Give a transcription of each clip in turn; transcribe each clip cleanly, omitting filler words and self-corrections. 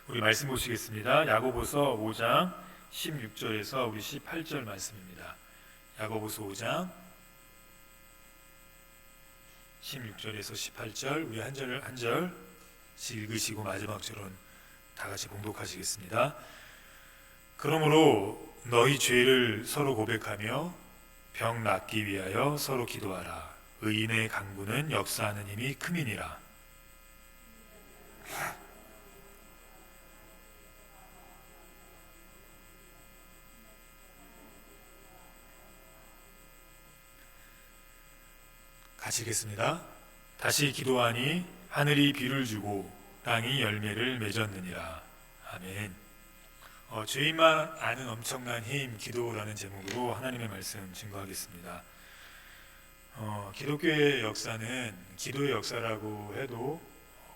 우리 말씀 보시겠습니다. 야고보서 5장 16절에서 우리 18절 말씀입니다. 야고보서 5장 16절에서 18절 우리 한 절씩 읽으시고 마지막 절은 다 같이 봉독하시겠습니다. 그러므로 너희 죄를 서로 고백하며 병 낫기 위하여 서로 기도하라. 의인의 강구는 역사하는 힘이 큼이니라. 같이 읽겠습니다. 다시 기도하니 하늘이 비를 주고 땅이 열매를 맺었느니라. 아멘. 죄인만 아는 엄청난 힘, 기도라는 제목으로 하나님의 말씀 증거하겠습니다. 기독교의 역사는 기도의 역사라고 해도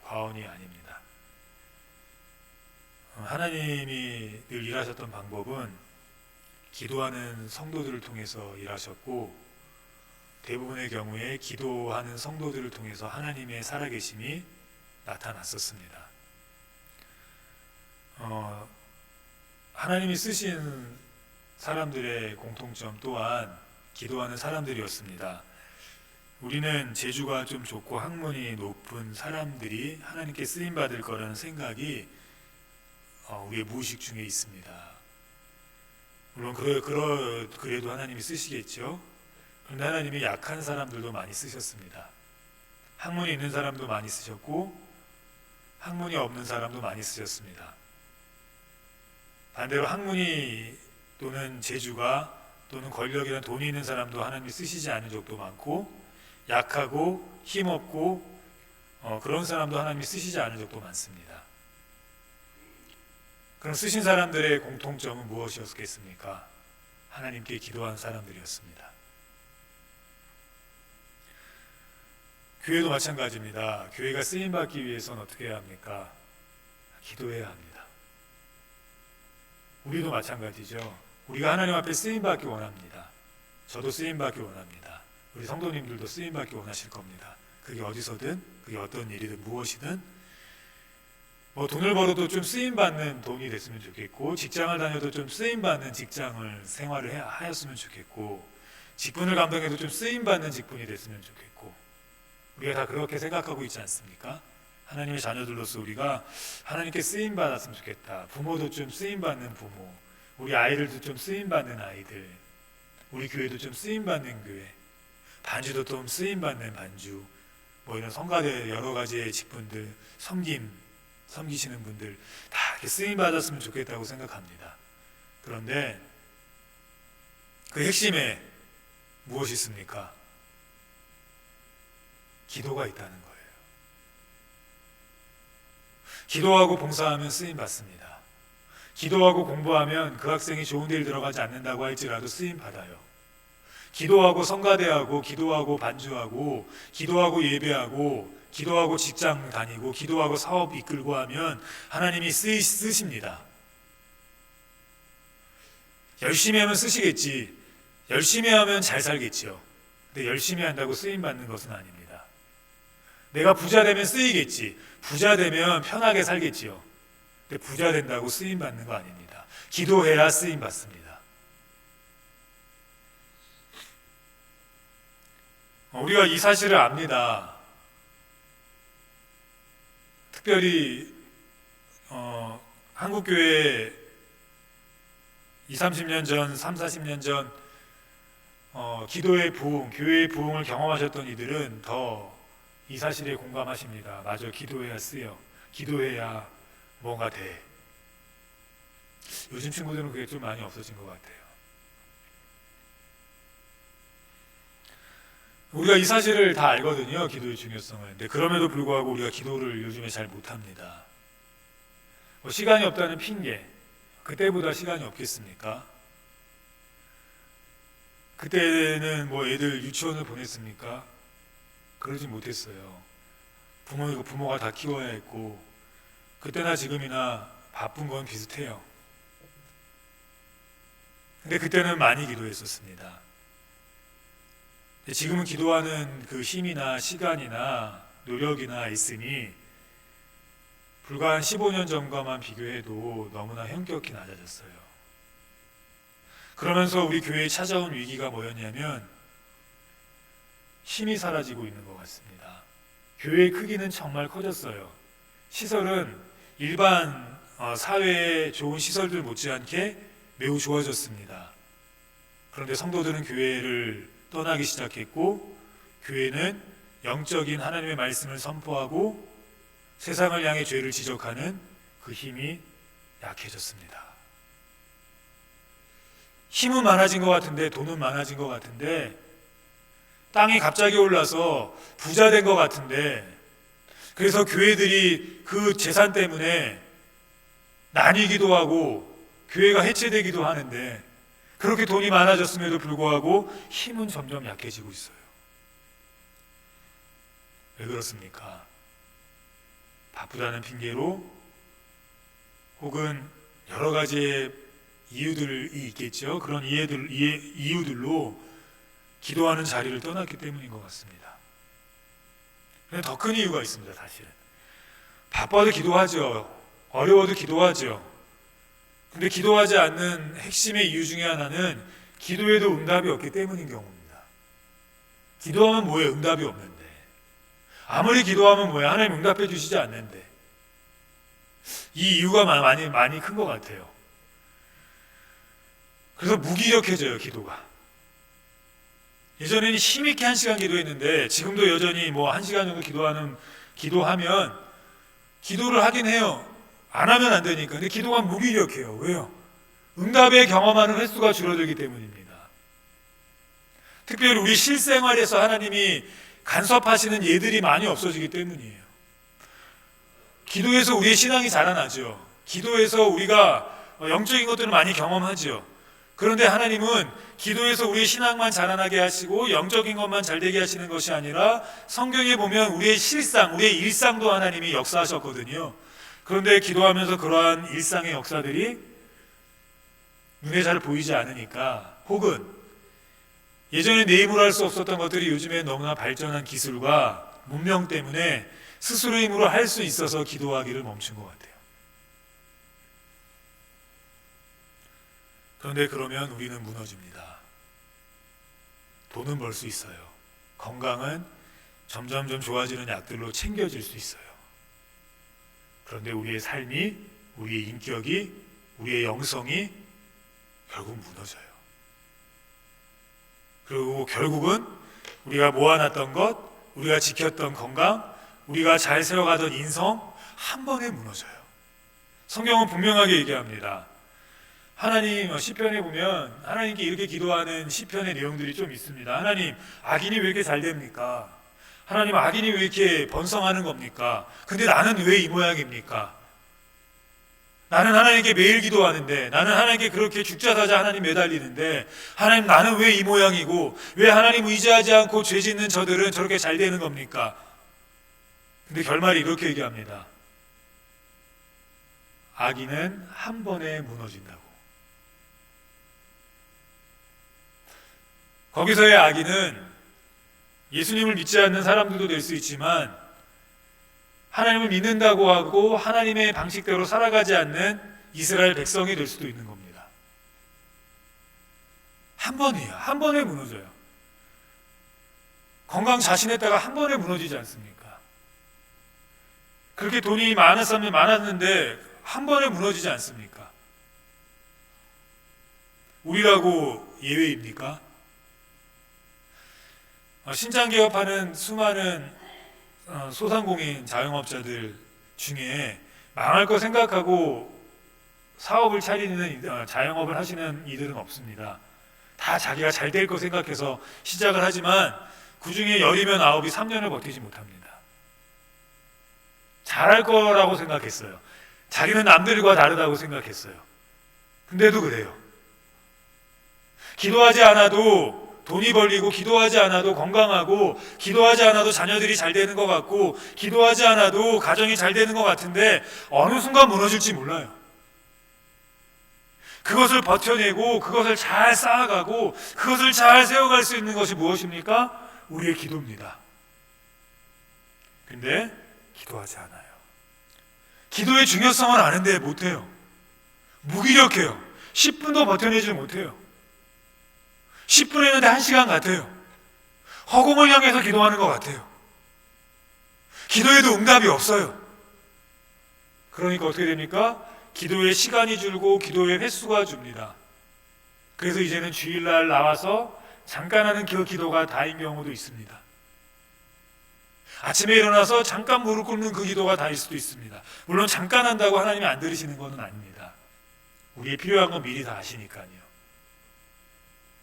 과언이 아닙니다. 하나님이 늘 일하셨던 방법은 기도하는 성도들을 통해서 일하셨고, 대부분의 경우에 기도하는 성도들을 통해서 하나님의 살아계심이 나타났었습니다. 하나님이 쓰신 사람들의 공통점 또한 기도하는 사람들이었습니다. 우리는 재주가 좀 좋고 학문이 높은 사람들이 하나님께 쓰임받을 거라는 생각이 우리의 무의식 중에 있습니다. 물론 그래도 하나님이 쓰시겠죠. 그런데 하나님이 약한 사람들도 많이 쓰셨습니다. 학문이 있는 사람도 많이 쓰셨고 학문이 없는 사람도 많이 쓰셨습니다. 반대로 학문이 또는 재주가 또는 권력이나 돈이 있는 사람도 하나님이 쓰시지 않은 적도 많고, 약하고 힘없고 그런 사람도 하나님이 쓰시지 않은 적도 많습니다. 그럼 쓰신 사람들의 공통점은 무엇이었겠습니까? 하나님께 기도한 사람들이었습니다. 교회도 마찬가지입니다. 교회가 쓰임받기 위해서는 어떻게 해야 합니까? 기도해야 합니다. 우리도 마찬가지죠. 우리가 하나님 앞에 쓰임받기 원합니다. 저도 쓰임받기 원합니다. 우리 성도님들도 쓰임받기 원하실 겁니다. 그게 어디서든, 그게 어떤 일이든 무엇이든, 돈을 벌어도 좀 쓰임받는 돈이 됐으면 좋겠고, 직장을 다녀도 좀 쓰임받는 직장을 생활을 하였으면 좋겠고, 직분을 감당해도 좀 쓰임받는 직분이 됐으면 좋겠고, 우리가 다 그렇게 생각하고 있지 않습니까? 하나님의 자녀들로서 우리가 하나님께 쓰임받았으면 좋겠다. 부모도 좀 쓰임받는 부모, 우리 아이들도 좀 쓰임받는 아이들, 우리 교회도 좀 쓰임받는 교회, 반주도 좀 쓰임받는 반주, 이런 성가대 여러 가지의 직분들, 섬기시는 분들 다 이렇게 쓰임받았으면 좋겠다고 생각합니다. 그런데 그 핵심에 무엇이 있습니까? 기도가 있다는 거예요. 기도하고 봉사하면 쓰임받습니다. 기도하고 공부하면 그 학생이 좋은 데를 들어가지 않는다고 할지라도 쓰임받아요. 기도하고 성가대하고 기도하고 반주하고 기도하고 예배하고 기도하고 직장 다니고 기도하고 사업 이끌고 하면 하나님이 쓰십니다. 열심히 하면 쓰시겠지. 열심히 하면 잘 살겠지요. 근데 열심히 한다고 쓰임받는 것은 아닙니다. 내가 부자 되면 쓰이겠지. 부자 되면 편하게 살겠지요. 근데 부자 된다고 쓰임받는 거 아닙니다. 기도해야 쓰임받습니다. 우리가 이 사실을 압니다. 특별히 한국교회 20-30년 전, 30-40년 전 기도의 부흥, 교회의 부흥을 경험하셨던 이들은 더 이 사실에 공감하십니다. 맞아, 기도해야 쓰여. 기도해야 뭔가 돼. 요즘 친구들은 그게 좀 많이 없어진 것 같아요. 우리가 이 사실을 다 알거든요. 기도의 중요성을. 근데 그럼에도 불구하고 우리가 기도를 요즘에 잘 못합니다. 시간이 없다는 핑계. 그때보다 시간이 없겠습니까? 그때는 애들 유치원을 보냈습니까? 그러지 못했어요. 부모가 다 키워야 했고, 그때나 지금이나 바쁜 건 비슷해요. 근데 그때는 많이 기도했었습니다. 지금은 기도하는 그 힘이나 시간이나 노력이나 있으니 불과 한 15년 전과만 비교해도 너무나 현격히 낮아졌어요. 그러면서 우리 교회에 찾아온 위기가 뭐였냐면 힘이 사라지고 있는 것 같습니다. 교회의 크기는 정말 커졌어요. 시설은 일반 사회의 좋은 시설들 못지않게 매우 좋아졌습니다. 그런데 성도들은 교회를 떠나기 시작했고, 교회는 영적인 하나님의 말씀을 선포하고 세상을 향해 죄를 지적하는 그 힘이 약해졌습니다. 힘은 많아진 것 같은데, 돈은 많아진 것 같은데, 땅이 갑자기 올라서 부자 된 것 같은데, 그래서 교회들이 그 재산 때문에 나뉘기도 하고 교회가 해체되기도 하는데, 그렇게 돈이 많아졌음에도 불구하고 힘은 점점 약해지고 있어요. 왜 그렇습니까? 바쁘다는 핑계로 혹은 여러 가지의 이유들이 있겠죠. 그런 이유들로 기도하는 자리를 떠났기 때문인 것 같습니다. 더 큰 이유가 있습니다. 사실은 바빠도 기도하죠. 어려워도 기도하죠. 근데 기도하지 않는 핵심의 이유 중에 하나는 기도에도 응답이 없기 때문인 경우입니다. 기도하면 뭐예요? 응답이 없는데. 아무리 기도하면 뭐예요? 하나님 응답해 주시지 않는데. 이 이유가 많이 큰 것 같아요. 그래서 무기력해져요, 기도가. 예전에는 힘있게 1시간 기도했는데 지금도 여전히 1시간 정도 기도하면 기도를 하긴 해요. 안 하면 안 되니까. 근데 기도가 무기력해요. 왜요? 응답에 경험하는 횟수가 줄어들기 때문입니다. 특별히 우리 실생활에서 하나님이 간섭하시는 예들이 많이 없어지기 때문이에요. 기도에서 우리의 신앙이 자라나죠. 기도에서 우리가 영적인 것들을 많이 경험하죠. 그런데 하나님은 기도에서 우리의 신앙만 자라나게 하시고 영적인 것만 잘되게 하시는 것이 아니라 성경에 보면 우리의 실상, 우리의 일상도 하나님이 역사하셨거든요. 그런데 기도하면서 그러한 일상의 역사들이 눈에 잘 보이지 않으니까, 혹은 예전에 내 힘으로 할 수 없었던 것들이 요즘에 너무나 발전한 기술과 문명 때문에 스스로의 힘으로 할 수 있어서 기도하기를 멈춘 것 같아요. 그런데 그러면 우리는 무너집니다. 돈은 벌 수 있어요. 건강은 점점점 좋아지는 약들로 챙겨질 수 있어요. 그런데 우리의 삶이, 우리의 인격이, 우리의 영성이 결국 무너져요. 그리고 결국은 우리가 모아놨던 것, 우리가 지켰던 건강, 우리가 잘 세워가던 인성 한 번에 무너져요. 성경은 분명하게 얘기합니다. 하나님 시편에 보면 하나님께 이렇게 기도하는 시편의 내용들이 좀 있습니다. 하나님, 악인이 왜 이렇게 잘 됩니까? 하나님, 악인이 왜 이렇게 번성하는 겁니까? 근데 나는 왜 이 모양입니까? 나는 하나님께 매일 기도하는데, 나는 하나님께 그렇게 죽자사자 하나님 매달리는데, 하나님, 나는 왜 이 모양이고 왜 하나님 의지하지 않고 죄 짓는 저들은 저렇게 잘 되는 겁니까? 근데 결말이 이렇게 얘기합니다. 악인은 한 번에 무너진다고. 거기서의 악인은 예수님을 믿지 않는 사람들도 될 수 있지만, 하나님을 믿는다고 하고 하나님의 방식대로 살아가지 않는 이스라엘 백성이 될 수도 있는 겁니다. 한 번이에요. 한 번에 무너져요. 건강 자신했다가 한 번에 무너지지 않습니까? 그렇게 돈이 많았으면 많았는데 한 번에 무너지지 않습니까? 우리라고 예외입니까? 신장 개업하는 수많은 소상공인 자영업자들 중에 망할 거 생각하고 사업을 차리는 자영업을 하시는 이들은 없습니다. 다 자기가 잘 될 거 생각해서 시작을 하지만 그 중에 10이면 9이 3년을 버티지 못합니다. 잘할 거라고 생각했어요. 자기는 남들과 다르다고 생각했어요. 근데도 그래요. 기도하지 않아도 돈이 벌리고, 기도하지 않아도 건강하고, 기도하지 않아도 자녀들이 잘 되는 것 같고, 기도하지 않아도 가정이 잘 되는 것 같은데 어느 순간 무너질지 몰라요. 그것을 버텨내고 그것을 잘 쌓아가고 그것을 잘 세워갈 수 있는 것이 무엇입니까? 우리의 기도입니다. 근데 기도하지 않아요. 기도의 중요성을 아는데 못해요. 무기력해요. 10분도 버텨내지 못해요. 10분 했는데 1시간 같아요. 허공을 향해서 기도하는 것 같아요. 기도에도 응답이 없어요. 그러니까 어떻게 됩니까? 기도의 시간이 줄고 기도의 횟수가 줍니다. 그래서 이제는 주일날 나와서 잠깐 하는 그 기도가 다인 경우도 있습니다. 아침에 일어나서 잠깐 무릎 꿇는 그 기도가 다일 수도 있습니다. 물론 잠깐 한다고 하나님이 안 들으시는 것은 아닙니다. 우리의 필요한 건 미리 다 아시니까요.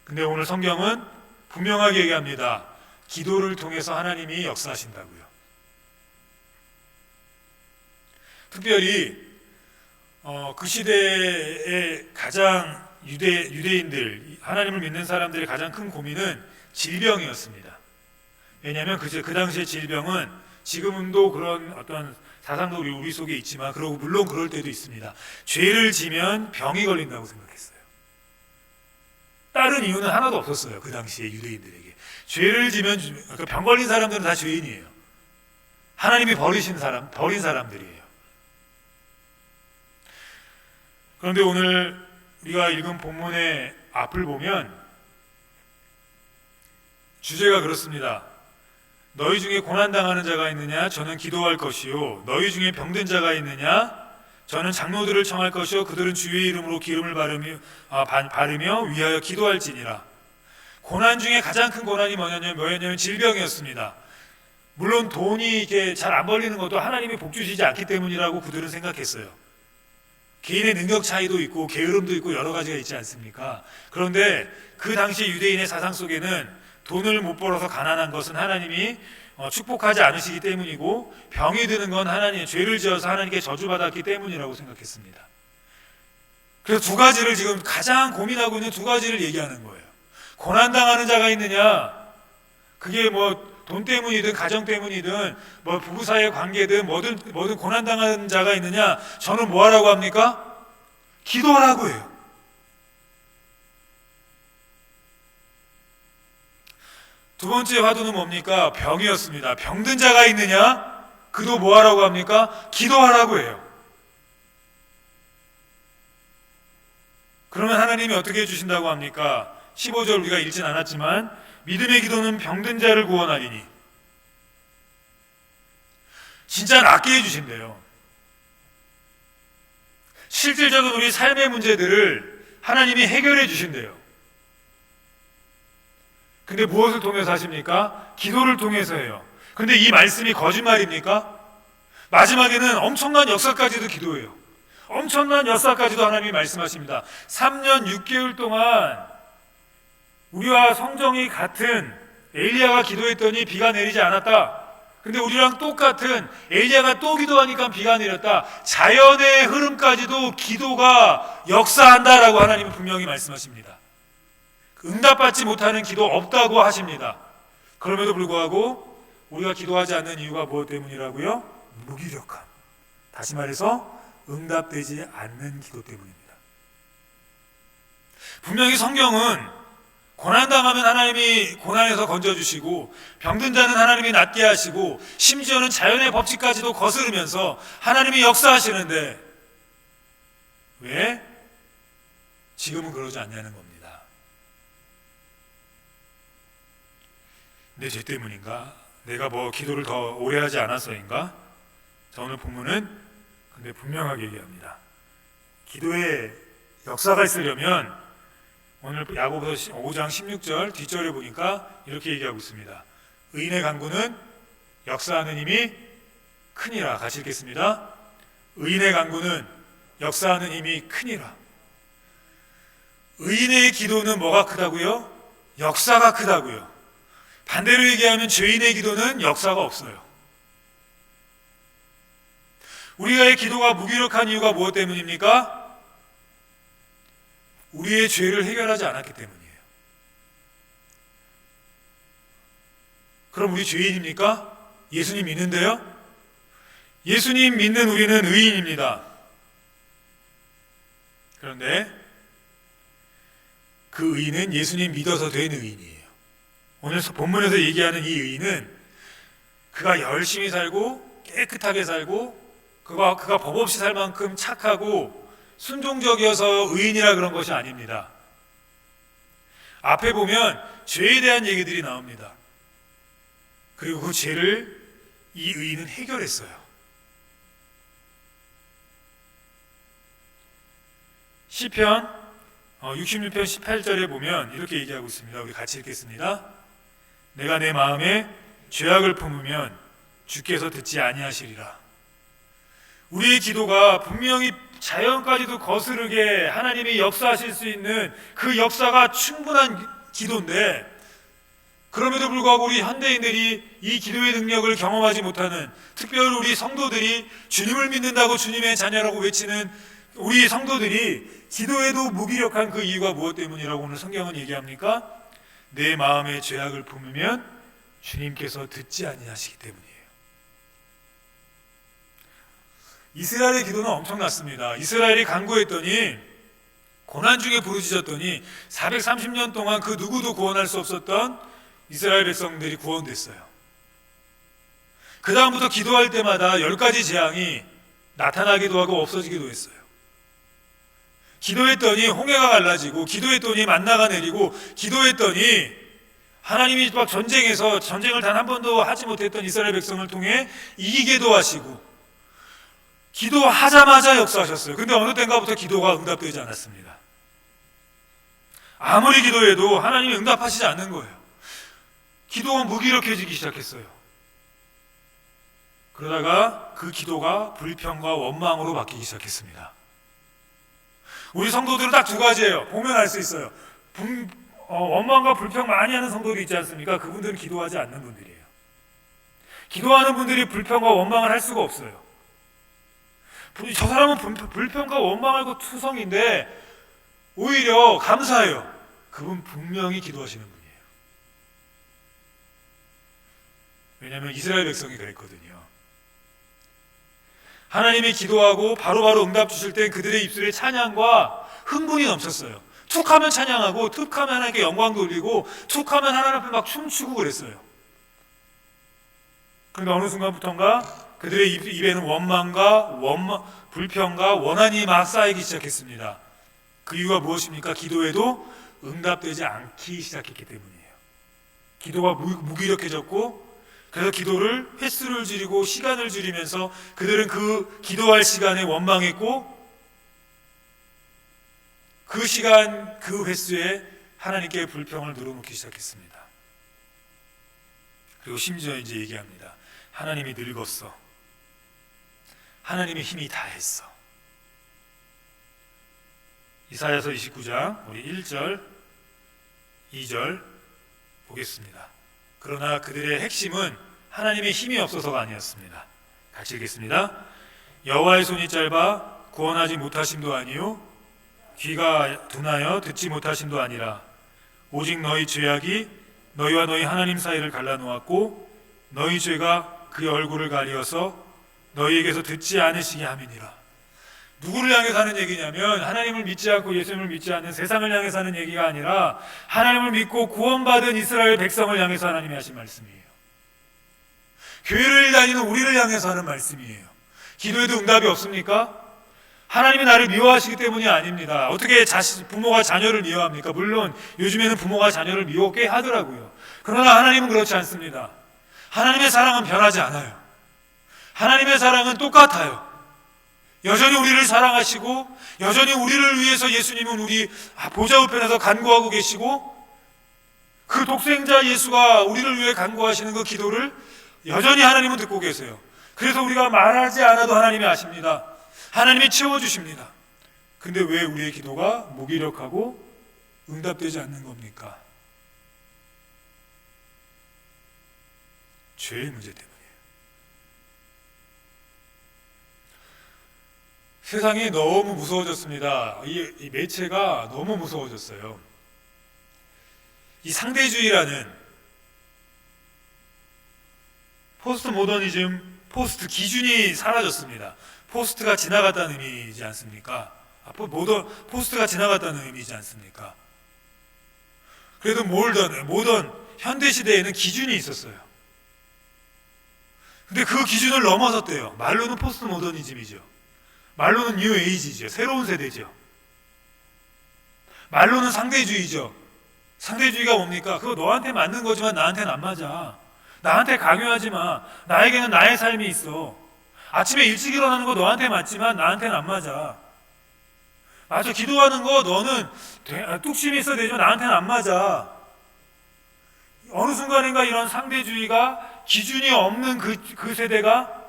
근데 오늘 성경은 분명하게 얘기합니다. 기도를 통해서 하나님이 역사하신다고요. 특별히 그 시대의 가장 유대인들, 하나님을 믿는 사람들의 가장 큰 고민은 질병이었습니다. 왜냐하면 그 당시의 질병은 지금도 그런 어떤 사상도 우리 속에 있지만, 그리고 물론 그럴 때도 있습니다. 죄를 지면 병이 걸린다고 생각했어요. 다른 이유는 하나도 없었어요. 그 당시에 유대인들에게 죄를 지면 병 걸린 사람들은 다 죄인이에요. 하나님이 버린 사람들이에요. 그런데 오늘 우리가 읽은 본문의 앞을 보면 주제가 그렇습니다. 너희 중에 고난당하는 자가 있느냐? 저는 기도할 것이요. 너희 중에 병든 자가 있느냐? 저는 장로들을 청할 것이요. 그들은 주의 이름으로 기름을 바르며 위하여 기도할지니라. 고난 중에 가장 큰 고난이 뭐냐면 질병이었습니다. 물론 돈이 이렇게 잘 안 벌리는 것도 하나님이 복 주시지 않기 때문이라고 그들은 생각했어요. 개인의 능력 차이도 있고 게으름도 있고 여러 가지가 있지 않습니까? 그런데 그 당시 유대인의 사상 속에는 돈을 못 벌어서 가난한 것은 하나님이 축복하지 않으시기 때문이고, 병이 드는 건 하나님의 죄를 지어서 하나님께 저주받았기 때문이라고 생각했습니다. 그래서 두 가지를 지금 가장 고민하고 있는 두 가지를 얘기하는 거예요. 고난당하는 자가 있느냐? 그게 뭐 돈 때문이든 가정 때문이든 뭐 부부 사이의 관계든 뭐든 고난당하는 자가 있느냐? 저는 뭐 하라고 합니까? 기도하라고 해요. 두 번째 화두는 뭡니까? 병이었습니다. 병든 자가 있느냐? 그도 뭐 하라고 합니까? 기도하라고 해요. 그러면 하나님이 어떻게 해주신다고 합니까? 15절 우리가 읽진 않았지만, 믿음의 기도는 병든 자를 구원하리니. 진짜 낫게 해주신대요. 실질적인 우리 삶의 문제들을 하나님이 해결해 주신대요. 근데 무엇을 통해서 하십니까? 기도를 통해서 해요. 근데 이 말씀이 거짓말입니까? 마지막에는 엄청난 역사까지도 기도해요. 엄청난 역사까지도 하나님이 말씀하십니다. 3년 6개월 동안 우리와 성정이 같은 엘리야가 기도했더니 비가 내리지 않았다. 근데 우리랑 똑같은 엘리야가 또 기도하니까 비가 내렸다. 자연의 흐름까지도 기도가 역사한다라고 하나님은 분명히 말씀하십니다. 응답받지 못하는 기도 없다고 하십니다. 그럼에도 불구하고 우리가 기도하지 않는 이유가 무엇 때문이라고요? 무기력함. 다시 말해서 응답되지 않는 기도 때문입니다. 분명히 성경은 고난당하면 하나님이 고난에서 건져주시고, 병든 자는 하나님이 낫게 하시고, 심지어는 자연의 법칙까지도 거스르면서 하나님이 역사하시는데 왜 지금은 그러지 않냐는 겁니다. 내 죄 때문인가? 내가 뭐 기도를 더 오래 하지 않아서인가? 자, 오늘 본문은 근데 분명하게 얘기합니다. 기도에 역사가 있으려면 오늘 야고보서 5장 16절 뒷절에 보니까 이렇게 얘기하고 있습니다. 의인의 간구는 역사하는 힘이 크니라. 같이 읽겠습니다. 의인의 간구는 역사하는 힘이 크니라. 의인의 기도는 뭐가 크다고요? 역사가 크다고요. 반대로 얘기하면 죄인의 기도는 역사가 없어요. 우리의 기도가 무기력한 이유가 무엇 때문입니까? 우리의 죄를 해결하지 않았기 때문이에요. 그럼 우리 죄인입니까? 예수님 믿는데요? 예수님 믿는 우리는 의인입니다. 그런데 그 의인은 예수님 믿어서 된 의인이에요. 오늘 본문에서 얘기하는 이 의인은 그가 열심히 살고 깨끗하게 살고 그가 법 없이 살 만큼 착하고 순종적이어서 의인이라 그런 것이 아닙니다. 앞에 보면 죄에 대한 얘기들이 나옵니다. 그리고 그 죄를 이 의인은 해결했어요. 시편 66편 18절에 보면 이렇게 얘기하고 있습니다. 우리 같이 읽겠습니다. 내가 내 마음에 죄악을 품으면 주께서 듣지 아니하시리라. 우리의 기도가 분명히 자연까지도 거스르게 하나님이 역사하실 수 있는 그 역사가 충분한 기도인데, 그럼에도 불구하고 우리 현대인들이 이 기도의 능력을 경험하지 못하는, 특별히 우리 성도들이 주님을 믿는다고 주님의 자녀라고 외치는 우리 성도들이 기도에도 무기력한 그 이유가 무엇 때문이라고 오늘 성경은 얘기합니까? 내 마음에 죄악을 품으면 주님께서 듣지 아니하시기 때문이에요. 이스라엘의 기도는 엄청났습니다. 이스라엘이 간구했더니, 고난 중에 부르짖었더니 430년 동안 그 누구도 구원할 수 없었던 이스라엘 백성들이 구원됐어요. 그 다음부터 기도할 때마다 10가지 재앙이 나타나기도 하고 없어지기도 했어요. 기도했더니 홍해가 갈라지고, 기도했더니 만나가 내리고, 기도했더니 하나님이 막 전쟁을 단 한 번도 하지 못했던 이스라엘 백성을 통해 이기게도 하시고, 기도하자마자 역사하셨어요. 근데 어느 때인가부터 기도가 응답되지 않았습니다. 아무리 기도해도 하나님이 응답하시지 않는 거예요. 기도가 무기력해지기 시작했어요. 그러다가 그 기도가 불평과 원망으로 바뀌기 시작했습니다. 우리 성도들은 딱 두 가지예요. 보면 알 수 있어요. 원망과 불평 많이 하는 성도들이 있지 않습니까? 그분들은 기도하지 않는 분들이에요. 기도하는 분들이 불평과 원망을 할 수가 없어요. 저 사람은 불평과 원망하고 투성인데 오히려 감사해요. 그분 분명히 기도하시는 분이에요. 왜냐하면 이스라엘 백성이 그랬거든요. 하나님이 기도하고 바로바로 응답 주실 때 그들의 입술에 찬양과 흥분이 넘쳤어요. 툭하면 찬양하고, 툭하면 하나님께 영광 돌리고, 툭하면 하나님 앞에 막 춤추고 그랬어요. 그런데 어느 순간부터인가 그들의 입에는 불평과 원한이 막 쌓이기 시작했습니다. 그 이유가 무엇입니까? 기도에도 응답되지 않기 시작했기 때문이에요. 기도가 무기력해졌고, 그래서 기도를 횟수를 줄이고 시간을 줄이면서 그들은 그 기도할 시간에 원망했고, 그 시간 그 횟수에 하나님께 불평을 늘어놓기 시작했습니다. 그리고 심지어 이제 얘기합니다. 하나님이 늙었어. 하나님의 힘이 다했어. 이사야서 29장 우리 1절 2절 보겠습니다. 그러나 그들의 핵심은 하나님의 힘이 없어서가 아니었습니다. 같이 읽겠습니다. 여호와의 손이 짧아 구원하지 못하심도 아니요 귀가 둔하여 듣지 못하심도 아니라 오직 너희 죄악이 너희와 너희 하나님 사이를 갈라놓았고 너희 죄가 그의 얼굴을 가리어서 너희에게서 듣지 않으시게 함이니라. 누구를 향해서 하는 얘기냐면 하나님을 믿지 않고 예수님을 믿지 않는 세상을 향해서 하는 얘기가 아니라 하나님을 믿고 구원받은 이스라엘 백성을 향해서 하나님이 하신 말씀이에요. 교회를 다니는 우리를 향해서 하는 말씀이에요. 기도에도 응답이 없습니까? 하나님이 나를 미워하시기 때문이 아닙니다. 어떻게 부모가 자녀를 미워합니까? 물론 요즘에는 부모가 자녀를 미워 꽤 하더라고요. 그러나 하나님은 그렇지 않습니다. 하나님의 사랑은 변하지 않아요. 하나님의 사랑은 똑같아요. 여전히 우리를 사랑하시고 여전히 우리를 위해서 예수님은 우리 보좌 우편에서 간구하고 계시고, 그 독생자 예수가 우리를 위해 간구하시는 그 기도를 여전히 하나님은 듣고 계세요. 그래서 우리가 말하지 않아도 하나님이 아십니다. 하나님이 채워주십니다. 근데 왜 우리의 기도가 무기력하고 응답되지 않는 겁니까? 죄의 문제 때문이에요. 세상이 너무 무서워졌습니다. 이 매체가 너무 무서워졌어요. 이 상대주의라는 포스트 모더니즘, 포스트 기준이 사라졌습니다. 포스트가 지나갔다는 의미이지 않습니까? 포스트가 지나갔다는 의미이지 않습니까? 그래도 모던 현대 시대에는 기준이 있었어요. 근데 그 기준을 넘어섰대요. 말로는 포스트 모더니즘이죠. 말로는 뉴 에이지죠. 새로운 세대죠. 말로는 상대주의죠. 상대주의가 뭡니까? 그거 너한테 맞는 거지만 나한테는 안 맞아. 나한테 강요하지 마. 나에게는 나의 삶이 있어. 아침에 일찍 일어나는 거 너한테 맞지만 나한테는 안 맞아. 맞아, 기도하는 거 너는 뚝심이 있어야 되지만 나한테는 안 맞아. 어느 순간인가 이런 상대주의가 기준이 없는 그 세대가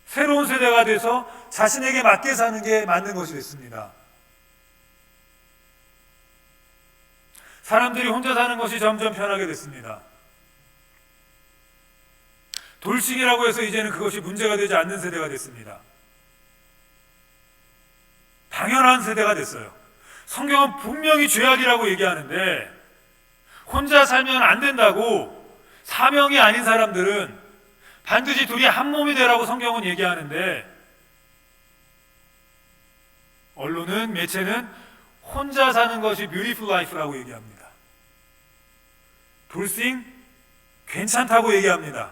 새로운 세대가 돼서 자신에게 맞게 사는 게 맞는 것이 됐습니다. 사람들이 혼자 사는 것이 점점 편하게 됐습니다. 돌싱이라고 해서 이제는 그것이 문제가 되지 않는 세대가 됐습니다. 당연한 세대가 됐어요. 성경은 분명히 죄악이라고 얘기하는데 혼자 살면 안 된다고, 사명이 아닌 사람들은 반드시 둘이 한 몸이 되라고 성경은 얘기하는데 언론은, 매체는 혼자 사는 것이 beautiful life라고 얘기합니다. 돌싱 괜찮다고 얘기합니다.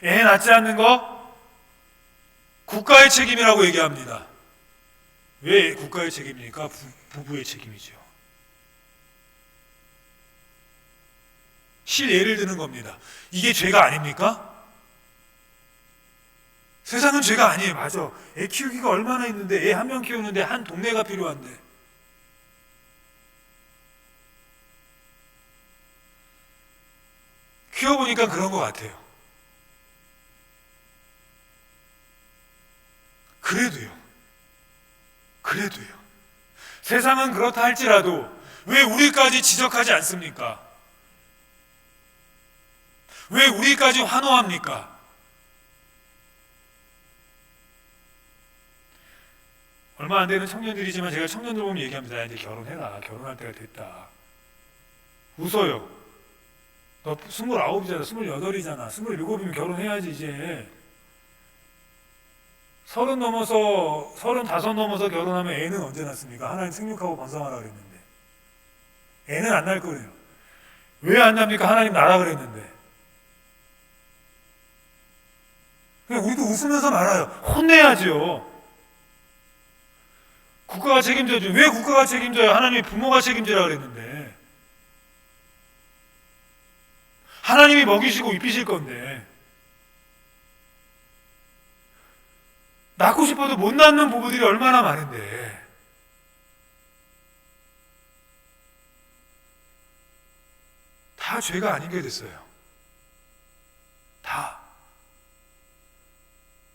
애 낳지 않는 거 국가의 책임이라고 얘기합니다. 왜 국가의 책임입니까? 부부의 책임이죠. 실예를 드는 겁니다. 이게 죄가 아닙니까? 세상은 죄가 아니에요. 맞아. 애 키우기가 얼마나 있는데, 애 한 명 키우는데 한 동네가 필요한데. 키워보니까 그런 것 같아요. 그래도요. 세상은 그렇다 할지라도 왜 우리까지 지적하지 않습니까? 왜 우리까지 환호합니까? 얼마 안 되는 청년들이지만 제가 청년들 보면 얘기합니다. 이제 결혼해라. 결혼할 때가 됐다. 웃어요. 너 29이잖아. 28이잖아. 27이면 결혼해야지 이제. 30 넘어서 35 넘어서 결혼하면 애는 언제 낳습니까? 하나님 생육하고 번성하라 그랬는데. 애는 안 날 거래요. 왜 안 납니까? 하나님 나라 그랬는데. 그냥 우리도 웃으면서 말아요. 혼내야죠. 국가가 책임져줘. 왜 국가가 책임져요? 하나님이 부모가 책임지라 그랬는데. 하나님이 먹이시고 입히실 건데. 낳고 싶어도 못 낳는 부부들이 얼마나 많은데. 다 죄가 아닌 게 됐어요. 다.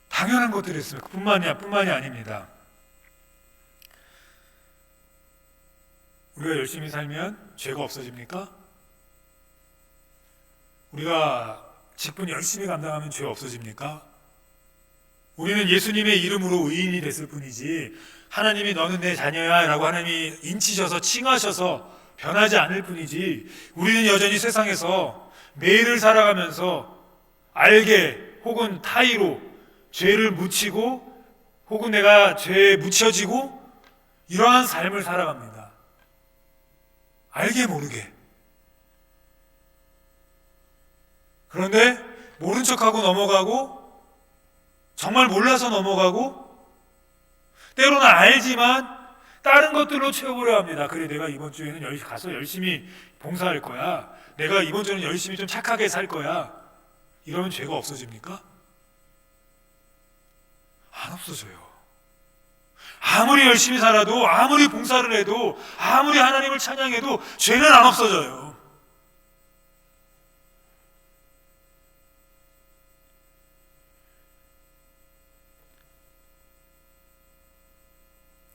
당연한 것들이 있습니다. 뿐만이 아닙니다. 우리가 열심히 살면 죄가 없어집니까? 우리가 직분 열심히 감당하면 죄 없어집니까? 우리는 예수님의 이름으로 의인이 됐을 뿐이지 하나님이 너는 내 자녀야 라고 하나님이 인치셔서 칭하셔서 변하지 않을 뿐이지 우리는 여전히 세상에서 매일을 살아가면서 알게 혹은 타의로 죄를 묻히고 혹은 내가 죄에 묻혀지고 이러한 삶을 살아갑니다. 알게 모르게. 그런데 모른 척하고 넘어가고 정말 몰라서 넘어가고 때로는 알지만 다른 것들로 채워보려 합니다. 그래, 내가 이번 주에는 가서 열심히 봉사할 거야. 내가 이번 주는 열심히 좀 착하게 살 거야. 이러면 죄가 없어집니까? 안 없어져요. 아무리 열심히 살아도, 아무리 봉사를 해도, 아무리 하나님을 찬양해도 죄는 안 없어져요.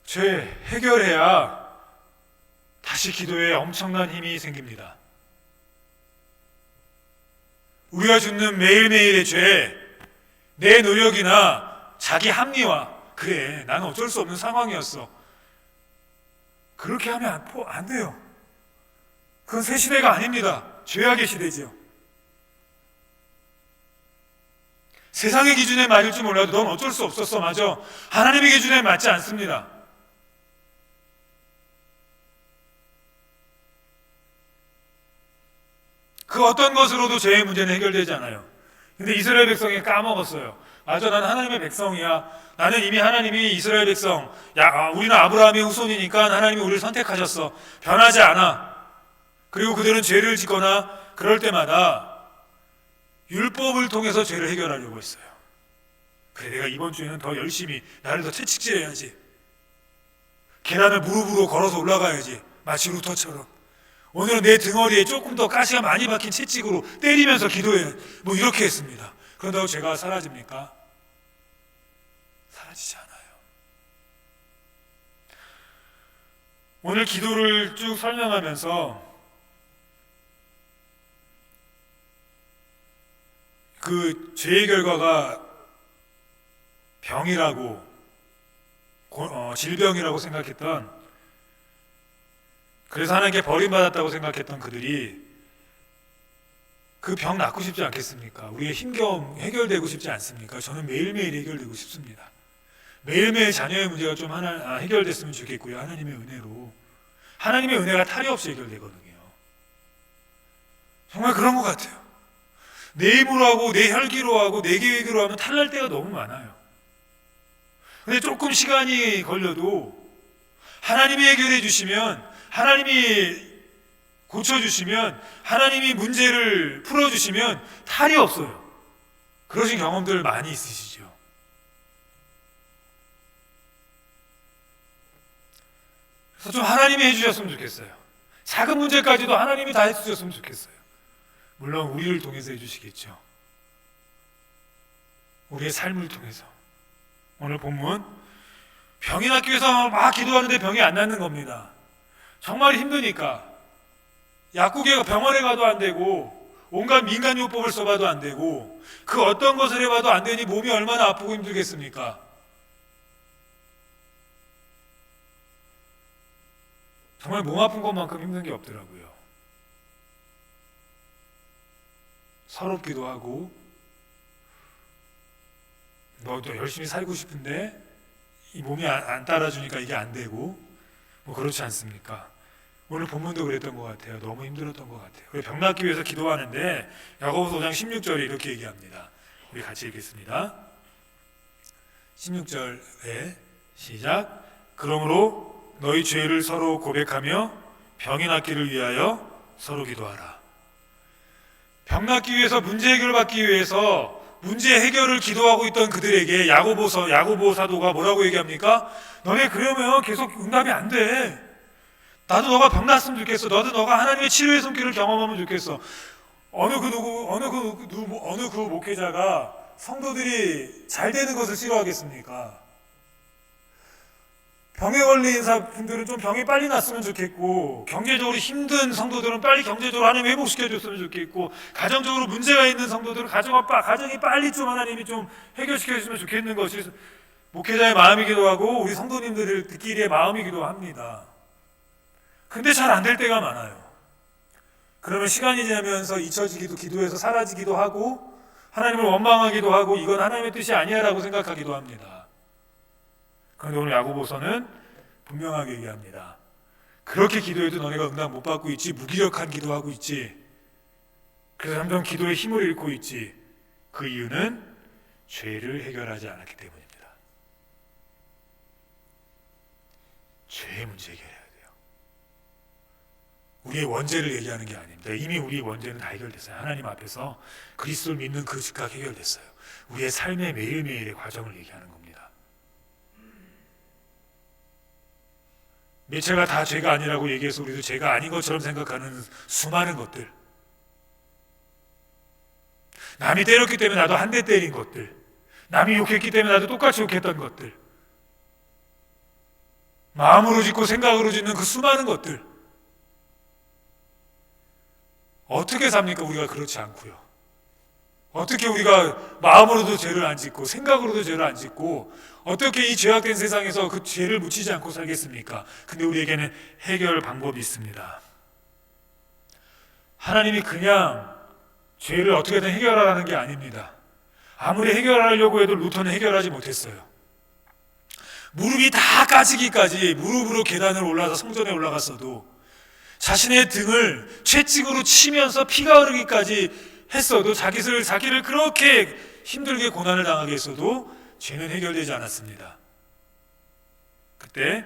죄 해결해야 다시 기도에 엄청난 힘이 생깁니다. 우리가 짓는 매일매일의 죄, 내 노력이나 자기 합리화, 그래, 나는 어쩔 수 없는 상황이었어. 그렇게 하면 안 돼요. 그건 새 시대가 아닙니다. 죄악의 시대지요. 세상의 기준에 맞을 줄 몰라도 넌 어쩔 수 없었어. 맞아. 하나님의 기준에 맞지 않습니다. 그 그 어떤 것으로도 죄의 문제는 해결되지 않아요. 근데 이스라엘 백성이 까먹었어요. 맞아, 나는 하나님의 백성이야. 나는 이미 하나님이 이스라엘 백성, 우리는 아브라함의 후손이니까 하나님이 우리를 선택하셨어. 변하지 않아. 그리고 그들은 죄를 짓거나 그럴 때마다 율법을 통해서 죄를 해결하려고 했어요. 그래, 내가 이번 주에는 더 열심히 나를 더 채찍질해야지. 계단을 무릎으로 걸어서 올라가야지. 마치 루터처럼. 오늘은 내 등허리에 조금 더 가시가 많이 박힌 채찍으로 때리면서 기도해. 뭐 이렇게 했습니다. 그런다고 죄가 사라집니까? 사라지지 않아요. 오늘 기도를 쭉 설명하면서 그 죄의 결과가 병이라고 질병이라고 생각했던, 그래서 하나님께 버림받았다고 생각했던 그들이 그 병 낫고 싶지 않겠습니까? 우리의 힘겨움 해결되고 싶지 않습니까? 저는 매일매일 해결되고 싶습니다. 매일매일 자녀의 문제가 좀 해결됐으면 좋겠고요. 하나님의 은혜로. 하나님의 은혜가 탈이 없이 해결되거든요. 정말 그런 것 같아요. 내 힘으로 하고 내 혈기로 하고 내 계획으로 하면 탈날 때가 너무 많아요. 근데 조금 시간이 걸려도 하나님이 해결해 주시면, 하나님이 고쳐주시면, 하나님이 문제를 풀어주시면 탈이 없어요. 그러신 경험들 많이 있으시죠. 그래서 좀 하나님이 해주셨으면 좋겠어요. 작은 문제까지도 하나님이 다 해주셨으면 좋겠어요. 물론 우리를 통해서 해주시겠죠. 우리의 삶을 통해서. 오늘 본문, 병이 낫기 위해서 막 기도하는데 병이 안 낫는 겁니다. 정말 힘드니까. 약국에 병원에 가도 안 되고, 온갖 민간요법을 써봐도 안 되고, 그 어떤 것을 해봐도 안 되니 몸이 얼마나 아프고 힘들겠습니까? 정말 몸 아픈 것만큼 힘든 게 없더라고요. 서럽기도 하고, 너도 열심히 살고 싶은데 이 몸이 안 따라주니까 이게 안 되고, 뭐 그렇지 않습니까? 오늘 본문도 그랬던 것 같아요. 너무 힘들었던 것 같아요. 우리 병 낫기 위해서 기도하는데 야고보서 5장 16절에 이렇게 얘기합니다. 우리 같이 읽겠습니다. 16절에 시작. 그러므로 너희 죄를 서로 고백하며 병이 낫기를 위하여 서로 기도하라. 병 낫기 위해서, 문제 해결을 받기 위해서 문제 해결을 기도하고 있던 그들에게 야고보 사도가 뭐라고 얘기합니까? 너네 그러면 계속 응답이 안 돼. 나도 너가 병 났으면 좋겠어. 너가 하나님의 치료의 손길을 경험하면 좋겠어. 어느 그 목회자가 성도들이 잘 되는 것을 싫어하겠습니까? 병에 걸린 분들은 좀 병이 빨리 났으면 좋겠고, 경제적으로 힘든 성도들은 빨리 경제적으로 하나님 회복시켜줬으면 좋겠고, 가정적으로 문제가 있는 성도들은 가정이 빨리 좀 하나님이 좀 해결시켜주시면 좋겠는 것이 목회자의 마음이기도 하고 우리 성도님들끼리의 마음이기도 합니다. 근데 잘 안 될 때가 많아요. 그러면 시간이 지나면서 잊혀지기도, 기도에서 사라지기도 하고, 하나님을 원망하기도 하고, 이건 하나님의 뜻이 아니야 라고 생각하기도 합니다. 그런데 오늘 야고보서는 분명하게 얘기합니다. 그렇게 기도해도 너네가 응답 못 받고 있지, 무기력한 기도하고 있지, 그래서 점점 기도의 힘을 잃고 있지, 그 이유는 죄를 해결하지 않았기 때문입니다. 죄의 문제 해결해야 돼요. 우리의 원죄를 얘기하는 게 아닙니다. 이미 우리 원죄는 다 해결됐어요. 하나님 앞에서 그리스도를 믿는 그 즉각 해결됐어요. 우리의 삶의 매일매일의 과정을 얘기하는 겁니다. 매체가 다 죄가 아니라고 얘기해서 우리도 죄가 아닌 것처럼 생각하는 수많은 것들, 남이 때렸기 때문에 나도 한 대 때린 것들, 남이 욕했기 때문에 나도 똑같이 욕했던 것들, 마음으로 짓고 생각으로 짓는 그 수많은 것들, 어떻게 삽니까? 우리가 그렇지 않고요. 어떻게 우리가 마음으로도 죄를 안 짓고 생각으로도 죄를 안 짓고 어떻게 이 죄악된 세상에서 그 죄를 묻히지 않고 살겠습니까? 근데 우리에게는 해결 방법이 있습니다. 하나님이 그냥 죄를 어떻게든 해결하라는 게 아닙니다. 아무리 해결하려고 해도 루터는 해결하지 못했어요. 무릎이 다 까지기까지 무릎으로 계단을 올라서 성전에 올라갔어도 자신의 등을 채찍으로 치면서 피가 흐르기까지 했어도 자기를 그렇게 힘들게 고난을 당하게 했어도 죄는 해결되지 않았습니다. 그때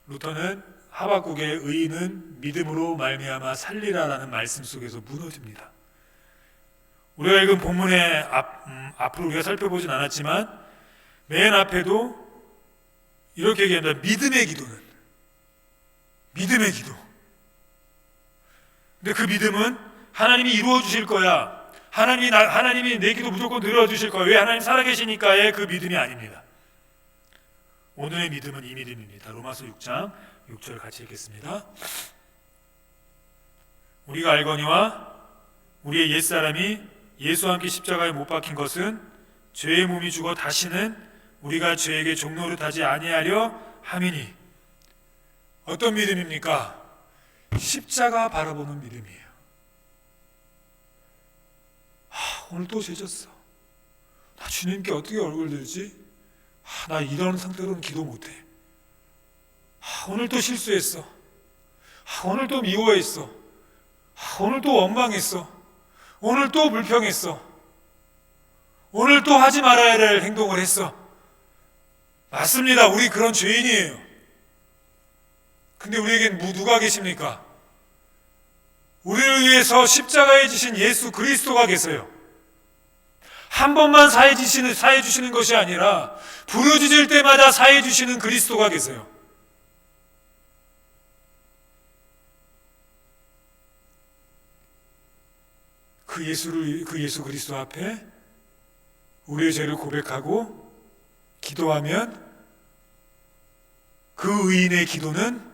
루터는 하박국의 의인은 믿음으로 말미암아 살리라라는 말씀 속에서 무너집니다. 우리가 읽은 본문의 앞으로 우리가 살펴보진 않았지만 맨 앞에도 이렇게 얘기합니다. 믿음의 기도는 믿음의 기도. 근데 그 믿음은 하나님이 이루어 주실 거야. 하나님이 내 기도 무조건 들어 주실 거야. 왜? 하나님 살아계시니까의 그 믿음이 아닙니다. 오늘의 믿음은 이 믿음입니다. 로마서 6장 6절 같이 읽겠습니다. 우리가 알거니와 우리의 옛사람이 예수와 함께 십자가에 못 박힌 것은 죄의 몸이 죽어 다시는 우리가 죄에게 종노릇하지 아니하려 함이니. 어떤 믿음입니까? 십자가 바라보는 믿음이에요. 오늘 또 죄졌어. 나 주님께 어떻게 얼굴 들지? 나 이런 상태로는 기도 못해. 오늘 또 실수했어. 오늘 또 미워했어. 오늘 또 원망했어. 오늘 또 불평했어. 오늘 또 하지 말아야 할 행동을 했어. 맞습니다. 우리 그런 죄인이에요. 근데 우리에겐 누가 계십니까? 우리를 위해서 십자가에 지신 예수 그리스도가 계세요. 한 번만 사해 주시는 것이 아니라 부르짖을 때마다 사해 주시는 그리스도가 계세요. 그 예수 그리스도 앞에 우리의 죄를 고백하고 기도하면 그 의인의 기도는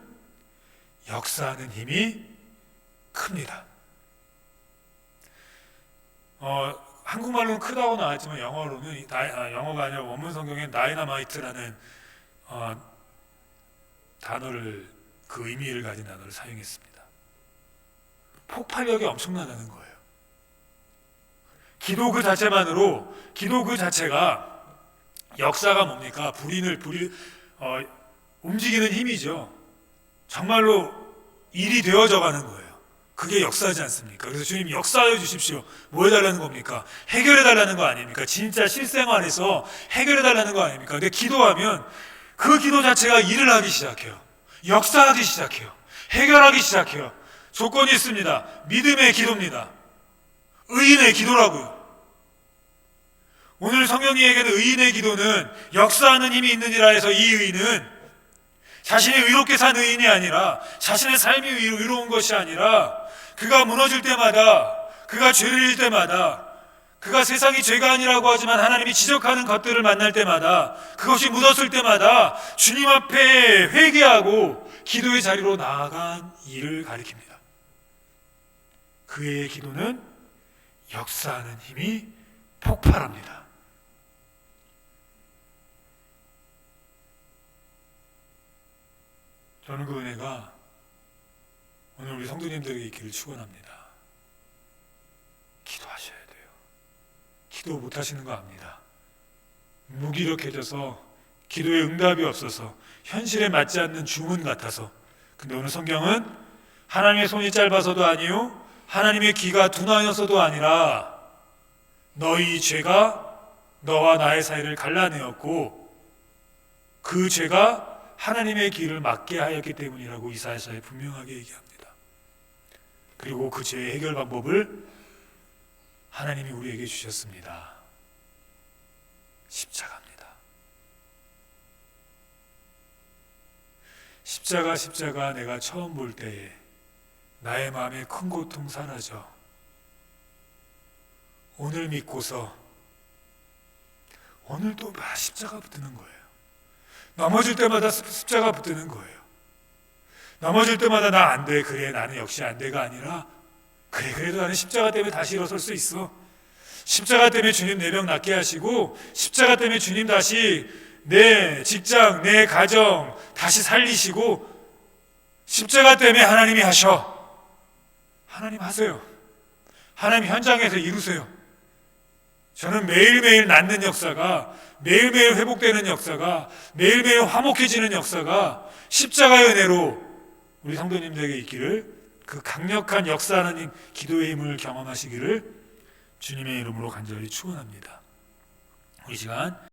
역사하는 힘이 큽니다. 한국말로는 크다고 나왔지만 영어로는 영어가 아니라 원문 성경에 다이너마이트라는 단어를 그 의미를 가진 단어를 사용했습니다. 폭발력이 엄청나다는 거예요. 기도 그 자체가 역사가 뭡니까? 움직이는 힘이죠. 정말로 일이 되어져 가는 거예요. 그게 역사지 않습니까? 그래서 주님 역사해 주십시오. 뭐 해달라는 겁니까? 해결해 달라는 거 아닙니까? 진짜 실생활에서 해결해 달라는 거 아닙니까? 근데 기도하면 그 기도 자체가 일을 하기 시작해요. 역사하기 시작해요. 해결하기 시작해요. 조건이 있습니다. 믿음의 기도입니다. 의인의 기도라고요. 오늘 성경이 얘기하는 의인의 기도는 역사하는 힘이 있느니라 해서 이 의인은 자신이 의롭게 산 의인이 아니라 자신의 삶이 의로운 것이 아니라 그가 무너질 때마다, 그가 죄를 질 때마다, 그가 세상이 죄가 아니라고 하지만 하나님이 지적하는 것들을 만날 때마다, 그것이 묻었을 때마다 주님 앞에 회개하고 기도의 자리로 나아간 일을 가리킵니다. 그의 기도는 역사하는 힘이 폭발합니다. 저는 그 은혜가 오늘 우리 성도님들에게 있기를 축원합니다. 기도하셔야 돼요. 기도 못하시는 거 압니다. 무기력해져서 기도에 응답이 없어서 현실에 맞지 않는 주문 같아서. 근데 오늘 성경은 하나님의 손이 짧아서도 아니요 하나님의 귀가 둔하여서도 아니라 너희 죄가 너와 나의 사이를 갈라내었고 그 죄가 하나님의 길을 막게 하였기 때문이라고 이사야서에 분명하게 얘기합니다. 그리고 그 죄의 해결 방법을 하나님이 우리에게 주셨습니다. 십자가입니다. 십자가 내가 처음 볼 때에 나의 마음에 큰 고통 사라져 오늘 믿고서 오늘 또 십자가 붙드는 거예요. 넘어질 때마다 십자가 붙드는 거예요. 넘어질 때마다 나 안 돼. 그래 나는 역시 안 돼가 아니라 그래 그래도 나는 십자가 때문에 다시 일어설 수 있어. 십자가 때문에 주님 내 병 낫게 하시고 십자가 때문에 주님 다시 내 직장, 내 가정 다시 살리시고 십자가 때문에 하나님이 하셔. 하나님 하세요. 하나님 현장에서 이루세요. 저는 매일매일 낫는 역사가, 매일매일 회복되는 역사가, 매일매일 화목해지는 역사가 십자가의 은혜로 우리 성도님들에게 있기를, 그 강력한 역사하는 기도의 힘을 경험하시기를 주님의 이름으로 간절히 축원합니다. 이 시간